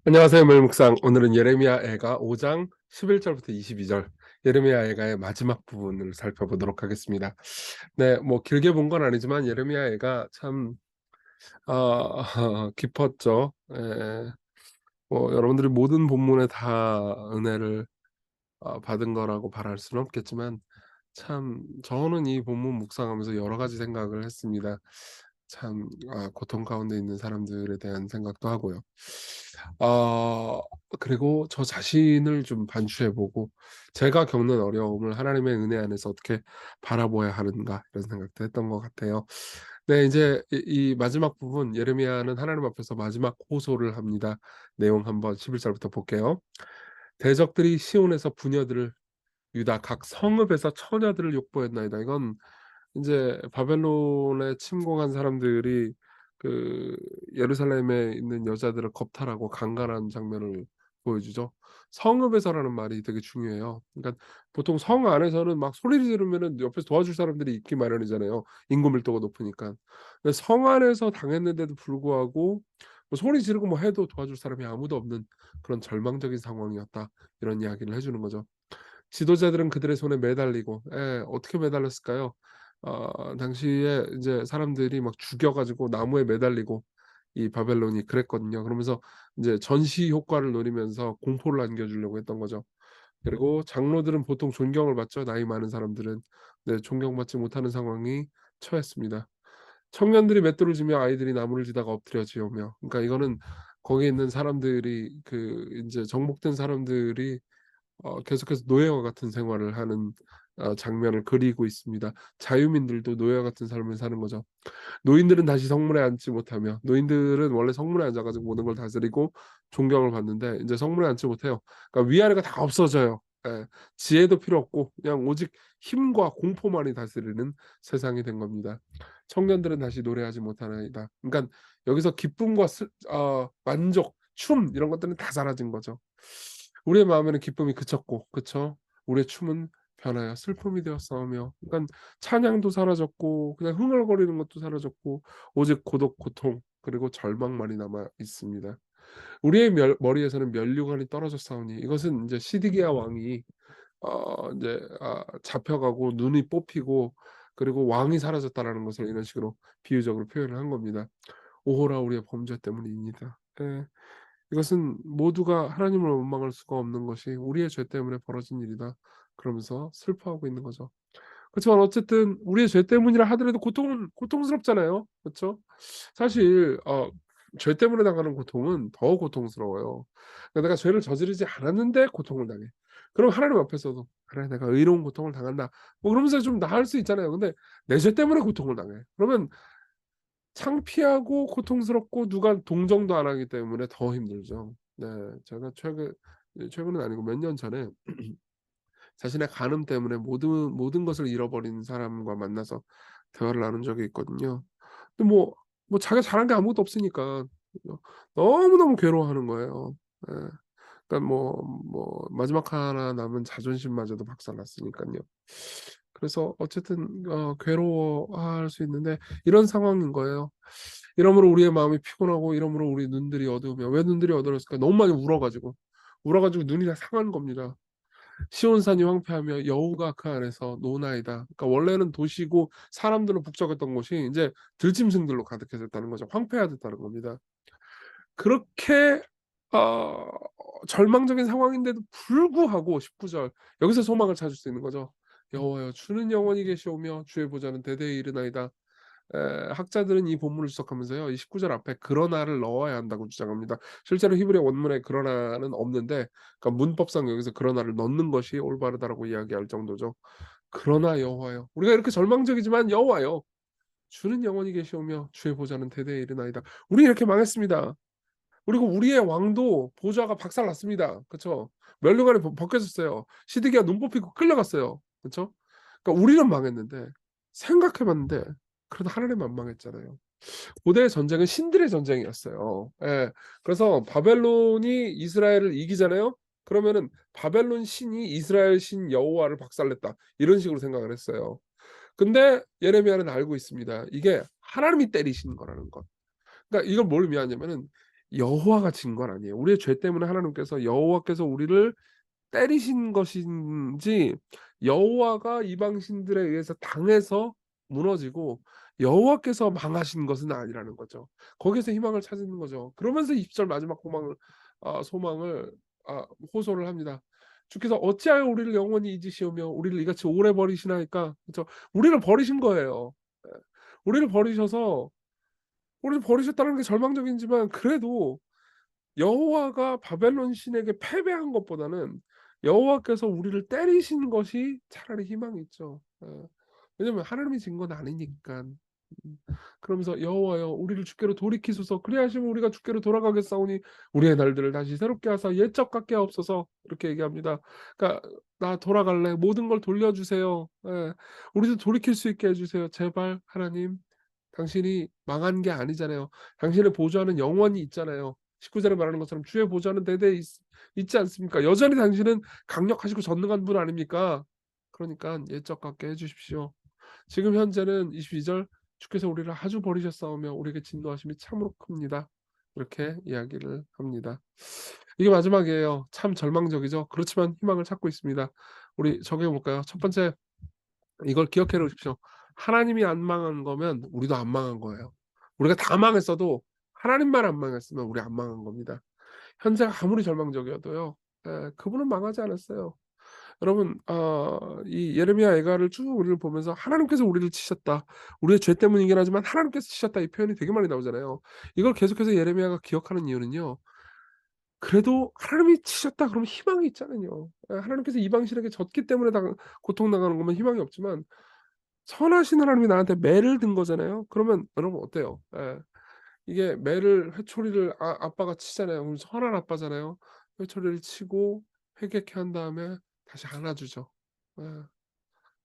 안녕하세요. 멜묵상. 오늘은 예레미야 애가 5장 11절부터 22절 예레미야 애가의 마지막 부분을 살펴보도록 하겠습니다. 네, 뭐 길게 본 건 아니지만 예레미야 애가 참 깊었죠. 뭐 여러분들이 모든 본문에 다 은혜를 받은 거라고 말할 수는 없겠지만 참 저는 이 본문 묵상하면서 여러 가지 생각을 했습니다. 참 고통 가운데 있는 사람들에 대한 생각도 하고요. 어 그리고 저 자신을 좀 반추해 보고 제가 겪는 어려움을 하나님의 은혜 안에서 어떻게 바라봐야 하는가 이런 생각도 했던 것 같아요. 네, 이제 이 마지막 부분 예레미야는 하나님 앞에서 마지막 호소를 합니다. 내용 한번 11절부터 볼게요. "대적들이 시온에서 부녀들을 유다 각 성읍에서 처녀들을 욕보했나이다." 이건 인제 바벨론에 침공한 사람들이 그 예루살렘에 있는 여자들을 겁탈하고 강간한 장면을 보여주죠. 성읍에서라는 말이 되게 중요해요. 그러니까 보통 성 안에서는 막 소리를 지르면은 옆에서 도와줄 사람들이 있기 마련이잖아요, 인구 밀도가 높으니까. 근데 성 안에서 당했는데도 불구하고 뭐 소리 지르고 뭐 해도 도와줄 사람이 아무도 없는 그런 절망적인 상황이었다. 이런 이야기를 해 주는 거죠. 지도자들은 그들의 손에 매달리고 어떻게 매달렸을까요? 당시에 인제 사람들이 막 죽여 가지고 나무에 매달리고 이 바벨론이 그랬거든요. 그러면서 인제 전시 효과를 노리면서 공포를 안겨 주려고 했던 거죠. 그리고 장로들은 보통 존경을 받죠, 나이 많은 사람들은. 네, 존경받지 못하는 상황이 처했습니다. 청년들이 맷돌을 지며 아이들이 나무를 지다가 엎드려 지으며, 그러니까 이거는 거기에 있는 사람들이 그 인제 정복된 사람들이 계속해서 노예와 같은 생활을 하는 장면을 그리고 있습니다. 자유민들도 노예와 같은 삶을 사는 거죠. 노인들은 다시 성문에 앉지 못하며, 노인들은 원래 성문에 앉아 가지고 모든 걸 다스리고 존경을 받는데 인제 성문에 앉지 못해요. 그러니까 위아래가 다 없어져요. 예. 지혜도 필요 없고 그냥 오직 힘과 공포만이 다스리는 세상이 된 겁니다. 청년들은 다시 노래하지 못하나이다. 그러니깐 여기서 기쁨과 만족, 춤 이런 것들은 다 사라진 거죠. 우리의 마음에는 기쁨이 그쳤고, 그쵸? 우리의 춤은 변하여 슬픔이 되었사오며, 그러니깐 찬양도 사라졌고 그냥 흥얼거리는 것도 사라졌고 오직 고독, 고통 그리고 절망만이 남아 있습니다. 우리의 머리에서는 면류관이 떨어졌사오니, 이것은 인제 시드기야 왕이 인제 잡혀가고 눈이 뽑히고 그리고 왕이 사라졌다라는 것을 이런 식으로 비유적으로 표현을 한 겁니다. 오호라 우리의 범죄 때문이니이다. 예. 이것은 모두가 하나님을 원망할 수가 없는 것이 우리의 죄 때문에 벌어진 일이다. 그러면서 슬퍼하고 있는 거죠. 그렇지만 어쨌든 우리의 죄 때문이라 하더라도 고통은 고통스럽잖아요. 그쵸? 사실 죄 때문에 당하는 고통은 더 고통스러워요. 그러니까 내가 죄를 저지르지 않았는데 고통을 당해. 그럼 하나님 앞에서도 '그래 내가 의로운 고통을 당한다.' 뭐 그러면서 좀 나을 수 있잖아요. 근데 내 죄 때문에 고통을 당해. 그러면 창피하고 고통스럽고 누가 동정도 안 하기 때문에 더 힘들죠. 네. 제가 최근은 아니고 몇 년 전에 자신의 간음 때문에 모든 것을 잃어버린 사람과 만나서 대화를 나눈 적이 있거든요. 근데 뭐 자기가 잘한 게 아무것도 없으니까 너무너무 괴로워하는 거예요. 예. 그러니까 뭐 마지막 하나 남은 자존심마저도 박살났으니깐요. 그래서 어쨌든 괴로워할 수 있는데 이런 상황인 거예요. 이러므로 우리의 마음이 피곤하고 이러므로 우리 눈들이 어두우며, 왜 눈들이 어두웠을까? 너무 많이 울어 가지고. 울어 가지고 눈이 다 상한 겁니다. 시온산이 황폐하며 여호가 그 안에서 노나이다. 그러니까 원래는 도시고 사람들로 북적였던 곳이 인제 들짐승들로 가득해졌다는 거죠. 황폐화됐다는 겁니다. 그렇게 어 절망적인 상황인데도 불구하고 19절 여기서 소망을 찾을 수 있는 거죠. "여호와여 주는 영원히 계시오며 주의 보좌는 대대에 이르나이다." 학자들은 이 본문을 주석하면서요, 이 19절 앞에 "그러나를 넣어야 한다."고 주장합니다. 실제로 히브리 원문에 그러나는 없는데, 그러니까 문법상 여기서 "그러나를 넣는 것이 올바르다."라고 이야기할 정도죠. "그러나 여호와여." 우리가 이렇게 절망적이지만 여호와여 주는 영원히 계시오며 주의 보좌는 대대에 이르나이다. 우리 이렇게 망했습니다. 그리고 우리의 왕도 보좌가 박살났습니다. 그쵸? 면류관이 벗겨졌어요. 시드기야 눈 뽑히고 끌려갔어요. 그쵸? 그러니까 우리는 망했는데 생각해 봤는데 그래도 하나님은 안 망했잖아요. 고대 전쟁은 신들의 전쟁이었어요. 예. 그래서 바벨론이 이스라엘을 이기잖아요. 그러면은 '바벨론 신이 이스라엘 신 여호와를 박살냈다.' 이런 식으로 생각을 했어요. 근데 예레미야는 알고 있습니다. 이게 하나님이 때리신 거라는 것. 그러니까 이건 뭘 의미하냐면은 여호와가 진 건 아니에요. 우리의 죄 때문에 하나님께서 여호와께서 우리를 때리신 것인지 여호와가 이방신들에 의해서 당해서 무너지고 여호와께서 망하신 것은 아니라는 거죠. 거기에서 희망을 찾는 거죠. 그러면서 20절 마지막 소망을 호소를 합니다. 주께서 어찌하여 우리를 영원히 잊으시오며 우리를 이같이 오래 버리시나이까. 그렇죠? 우리를 버리신 거예요. 예. 우리를 버리셔서 우리를 버리셨다는 게 절망적이지만 그래도 여호와가 바벨론 신에게 패배한 것보다는 여호와께서 우리를 때리신 것이 차라리 희망이 있죠. 왜냐면 하나님이 진 건 아니니까. 음. 그러면서 "여호와여 우리를 주께로 돌이키소서 그리하시면 우리가 주께로 돌아가겠사오니 우리의 날들을 다시 새롭게 하사 옛적 같게 하옵소서." 이렇게 얘기합니다. 그러니까 "나 돌아갈래. 모든 걸 돌려주세요. 예. 우리도 돌이킬 수 있게 해 주세요. 제발 하나님." 당신이 망한 게 아니잖아요. 당신의 보좌는 영원히 있잖아요. 19 절에 말하는 것처럼 주의 보좌는 대대에 있지 않습니까? 여전히 당신은 강력하시고 전능한 분 아닙니까? 그러니까 옛적 같게 해 주십시오. 지금 현재는 22절 주께서 우리를 아주 버리셨사오며 우리에게 진노하심이 참으로 큽니다. 이렇게 이야기를 합니다. 이게 마지막이에요. 참 절망적이죠. 그렇지만 희망을 찾고 있습니다. 우리 적용해 볼까요? 첫 번째 이걸 기억해 놓으십시오. 하나님이 안 망한 거면 우리도 안 망한 거예요. 우리가 다 망했어도 하나님만 안 망했으면 우리 안 망한 겁니다. 현재가 아무리 절망적이어도요. 그분은 망하지 않았어요. 여러분 이 예레미야 애가를 쭉 우리를 보면서 하나님께서 우리를 치셨다. 우리의 죄 때문이긴 하지만 하나님께서 치셨다 이 표현이 되게 많이 나오잖아요. 이걸 계속해서 예레미야가 기억하는 이유는요. 그래도 하나님이 치셨다 그러면 희망이 있잖아요. 하나님께서 이방신에게 졌기 때문에 고통당하는 거면 희망이 없지만 선하신 하나님이 나한테 매를 든 거잖아요. 그러면 여러분 어때요? 이게 매를 회초리를 아빠가 치잖아요. 그럼 선한 아빠잖아요. 회초리를 치고 회개케 한 다음에 다시 안아주죠. 예.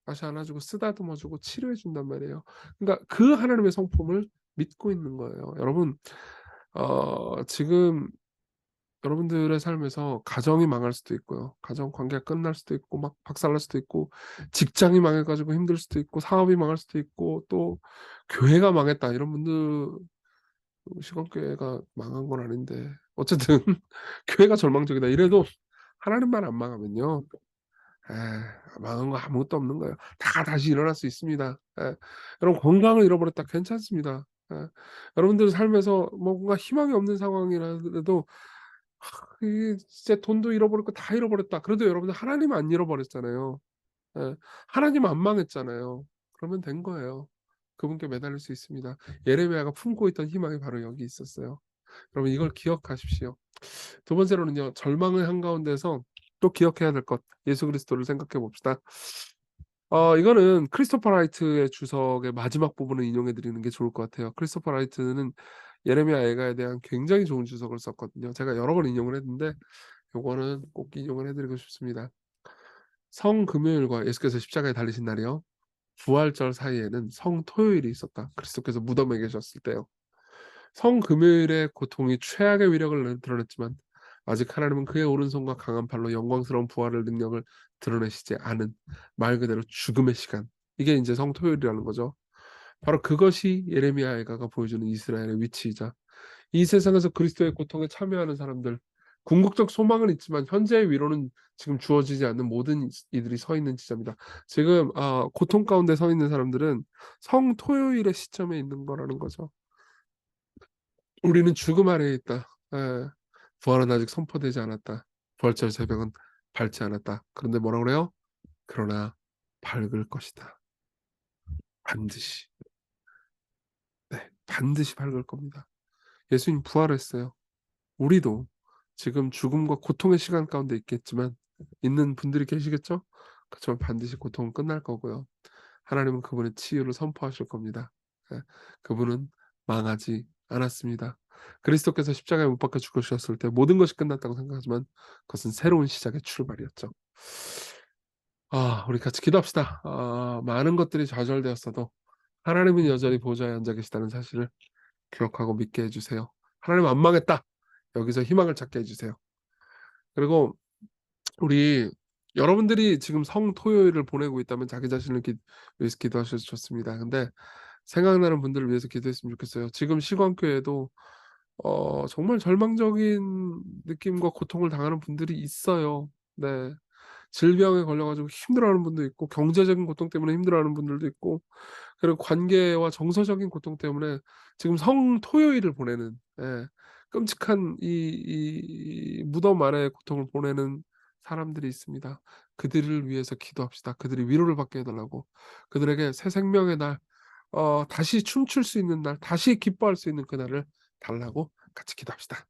다시 안아주고 쓰다듬어 주고 치료해 준단 말이에요. 그러니까 그 하나님의 성품을 믿고 있는 거예요. 여러분 지금 여러분들의 삶에서 가정이 망할 수도 있고요. 가정 관계가 끝날 수도 있고 막 박살날 수도 있고 직장이 망해 가지고 힘들 수도 있고 사업이 망할 수도 있고 또 교회가 망했다 이런 분들 시간교회가 망한 건 아닌데 어쨌든 교회가 절망적이다 이래도 하나님만 안 망하면요. 망한 거 아무것도 없는 거예요. 다 다시 일어날 수 있습니다. 여러분 건강을 잃어버렸다 괜찮습니다. 여러분들 삶에서 뭔가 희망이 없는 상황이라도 이게 진짜 돈도 잃어버렸고 다 잃어버렸다. 그래도 여러분들 하나님 안 잃어버렸잖아요. 하나님 안 망했잖아요. 그러면 된 거예요. 그분께 매달릴 수 있습니다. 예레미야가 품고 있던 희망이 바로 여기 있었어요. 여러분 이걸 기억하십시오. 두 번째로는요. 절망의 한가운데서 또 기억해야 될 것 예수 그리스도를 생각해 봅시다. 이거는 크리스토퍼 라이트의 주석의 마지막 부분을 인용해 드리는 게 좋을 것 같아요. 크리스토퍼 라이트는 예레미야 애가에 대한 굉장히 좋은 주석을 썼거든요. 제가 여러 번 인용을 했는데 요거는 꼭 인용을 해 드리고 싶습니다. 성금요일과 예수께서 십자가에 달리신 날이요. 부활절 사이에는 성토요일이 있었다. 그리스도께서 무덤에 계셨을 때요. 성금요일의 고통이 최악의 위력을 드러냈지만 아직 하나님은 그의 오른손과 강한 팔로 영광스러운 부활의 능력을 드러내시지 않은 말 그대로 죽음의 시간. 이게 인제 성토요일이라는 거죠. 바로 그것이 예레미야 애가가 보여주는 이스라엘의 위치이자 이 세상에서 그리스도의 고통에 참여하는 사람들 궁극적 소망은 있지만 현재의 위로는 지금 주어지지 않는 모든 이들이 서 있는 지점이다. 지금 고통 가운데 서 있는 사람들은 성토요일의 시점에 있는 거라는 거죠. 우리는 죽음 아래에 있다. 부활은 아직 선포되지 않았다. 부활절 새벽은 밝지 않았다. 그런데 뭐라 그래요? 그러나 밝을 것이다. 반드시. 네. 반드시 밝을 겁니다. 예수님 부활했어요. 우리도 지금 죽음과 고통의 시간 가운데 있겠지만 있는 분들이 계시겠죠? 그렇지만 반드시 고통은 끝날 거고요. 하나님은 그분의 치유를 선포하실 겁니다. 예. 그분은 망하지 않았습니다. 그리스도께서 십자가에 못 박혀 죽으셨을 때 모든 것이 끝났다고 생각하지만 그것은 새로운 시작의 출발이었죠. 우리 같이 기도합시다. 많은 것들이 좌절되었어도 하나님은 여전히 보좌에 앉아 계시다는 사실을 기억하고 믿게 해 주세요. 하나님 안 망했다. 여기서 희망을 찾게 해 주세요. 그리고 우리 여러분들이 지금 성토요일을 보내고 있다면 자기 자신을 위해서 기도하셔도 좋습니다. 근데 생각나는 분들을 위해서 기도했으면 좋겠어요. 지금 시광교회도 정말 절망적인 느낌과 고통을 당하는 분들이 있어요. 네. 질병에 걸려 가지고 힘들어하는 분도 있고 경제적인 고통 때문에 힘들어하는 분들도 있고 그리고 관계와 정서적인 고통 때문에 지금 성토요일을 보내는, 예, 끔찍한 이 무덤 아래의 고통을 보내는 사람들이 있습니다. 그들을 위해서 기도합시다. 그들이 위로를 받게 해 달라고. 그들에게 새 생명의 날, 다시 춤출 수 있는 날, 다시 기뻐할 수 있는 그날을 달라고 같이 기도합시다.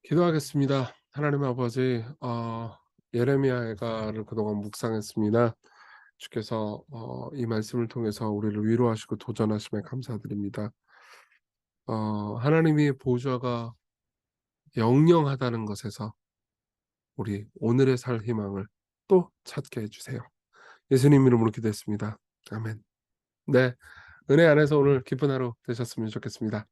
기도하겠습니다. 하나님 아버지, 예레미야가를 그동안 묵상했습니다. 주께서 이 말씀을 통해서 우리를 위로하시고 도전하심에 감사드립니다. 하나님의 보좌가 영영하다는 것에서 우리 오늘의 살 희망을 또 찾게 해 주세요. 예수님 이름으로 기도했습니다. 아멘. 네. 은혜 안에서 오늘 기쁜 하루 되셨으면 좋겠습니다.